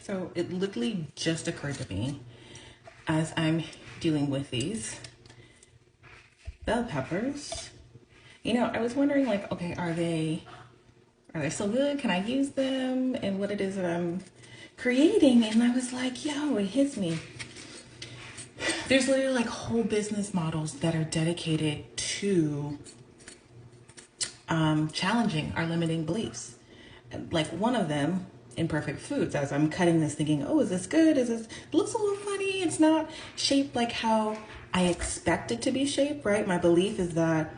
So it literally just occurred to me as I'm dealing with these bell peppers. I was wondering, like, okay, are they still good? Can I use them? And what it is that I'm creating. And I was like, yo, it hits me. There's literally like whole business models that are dedicated to challenging our limiting beliefs. Like one of them, imperfect foods, as I'm cutting this thinking, oh, is this good? It looks a little funny. It's not shaped like how I expect it to be shaped, right? My belief is that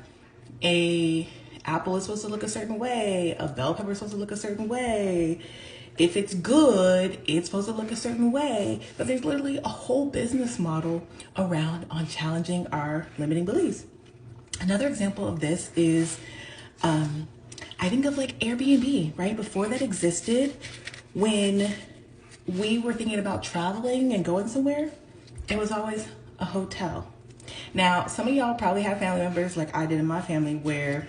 a apple is supposed to look a certain way, a bell pepper is supposed to look a certain way. If it's good, it's supposed to look a certain way. But there's literally a whole business model around on challenging our limiting beliefs. Another example of this is I think of like Airbnb, right? Before that existed, when we were thinking about traveling and going somewhere, it was always a hotel. Now, some of y'all probably have family members like I did in my family where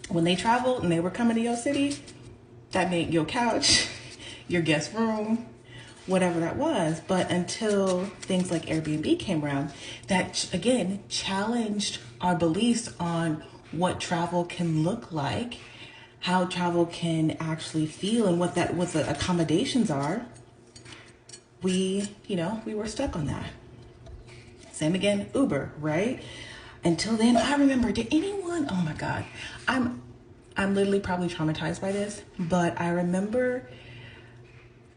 when they traveled and they were coming to your city, that meant your couch, your guest room, whatever that was. But until things like Airbnb came around, that again challenged our beliefs on what travel can look like, how travel can actually feel, and what the accommodations are. We were stuck on that. Same again, Uber, right? Until then, I remember, did anyone, oh my God, I'm literally probably traumatized by this, but I remember,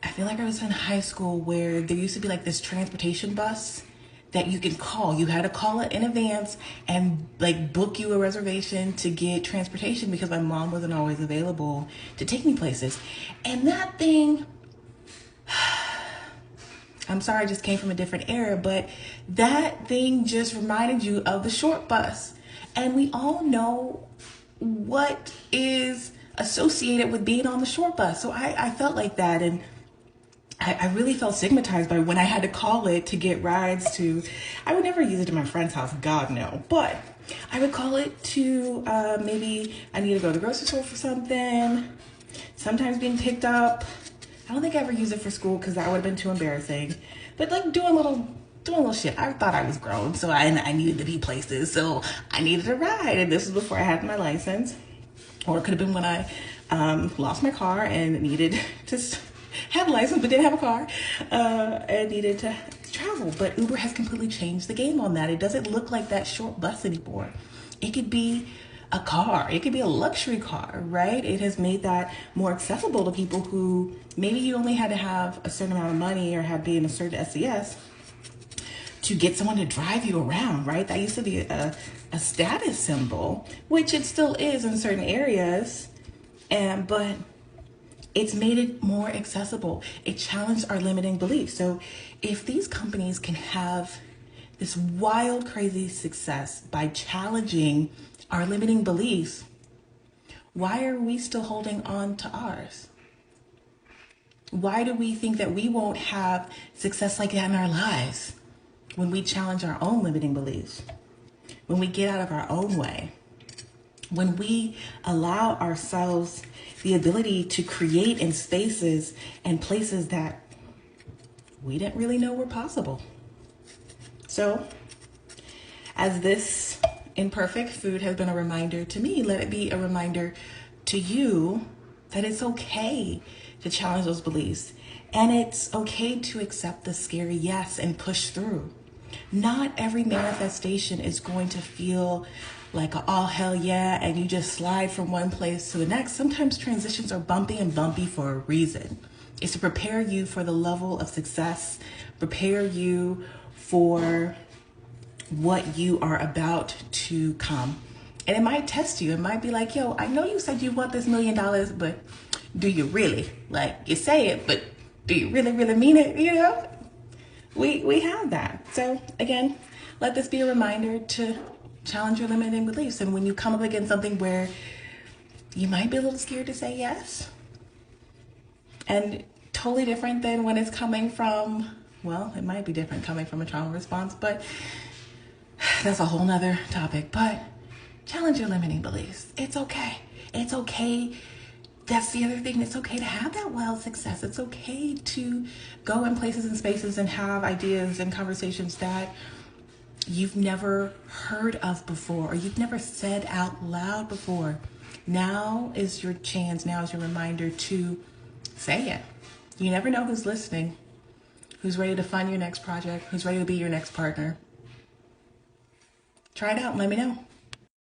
I feel like I was in high school where there used to be like this transportation bus that you can call. You had to call it in advance and like book you a reservation to get transportation because my mom wasn't always available to take me places. And that thing, I'm sorry, I just came from a different era, but that thing just reminded you of the short bus. And we all know what is associated with being on the short bus. So I felt like that. And I really felt stigmatized by when I had to call it to get rides to, I would never use it to my friend's house, God no. But I would call it to maybe I need to go to the grocery store for something, sometimes being picked up. I don't think I ever used it for school because that would have been too embarrassing. But like doing little shit. I thought I was grown, so I needed to be places. So I needed a ride. And this was before I had my license. Or it could have been when I lost my car and needed to have a license but didn't have a car and needed to travel. But Uber has completely changed the game on that. It doesn't look like that short bus anymore. It could be a car. It could be a luxury car, right? It has made that more accessible to people who maybe you only had to have a certain amount of money or have been a certain SES to get someone to drive you around, right? That used to be a status symbol, which it still is in certain areas, but it's made it more accessible. It challenged our limiting beliefs. So if these companies can have this wild, crazy success by challenging our limiting beliefs, why are we still holding on to ours? Why do we think that we won't have success like that in our lives when we challenge our own limiting beliefs? When we get out of our own way? When we allow ourselves the ability to create in spaces and places that we didn't really know were possible. So, as this imperfect food has been a reminder to me, let it be a reminder to you that it's okay to challenge those beliefs. And it's okay to accept the scary yes and push through. Not every manifestation is going to feel like a all hell yeah and you just slide from one place to the next. Sometimes transitions are bumpy and bumpy for a reason. It's to prepare you for the level of success, prepare you for what you are about to come. And it might test you. It might be like, yo, I know you said you want this $1 million, but do you really? Like, you say it, but do you really, really mean it? We have that. So again, let this be a reminder to challenge your limiting beliefs. And when you come up against something where you might be a little scared to say yes, and totally different than when it's coming from, well, it might be different coming from a trauma response, but that's a whole nother topic. But challenge your limiting beliefs. It's okay. It's okay That's the other thing. It's okay to have that wild success. It's okay to go in places and spaces and have ideas and conversations that you've never heard of before or you've never said out loud before. Now is your chance. Now is your reminder to say it. You never know who's listening, who's ready to fund your next project, who's ready to be your next partner. Try it out and let me know.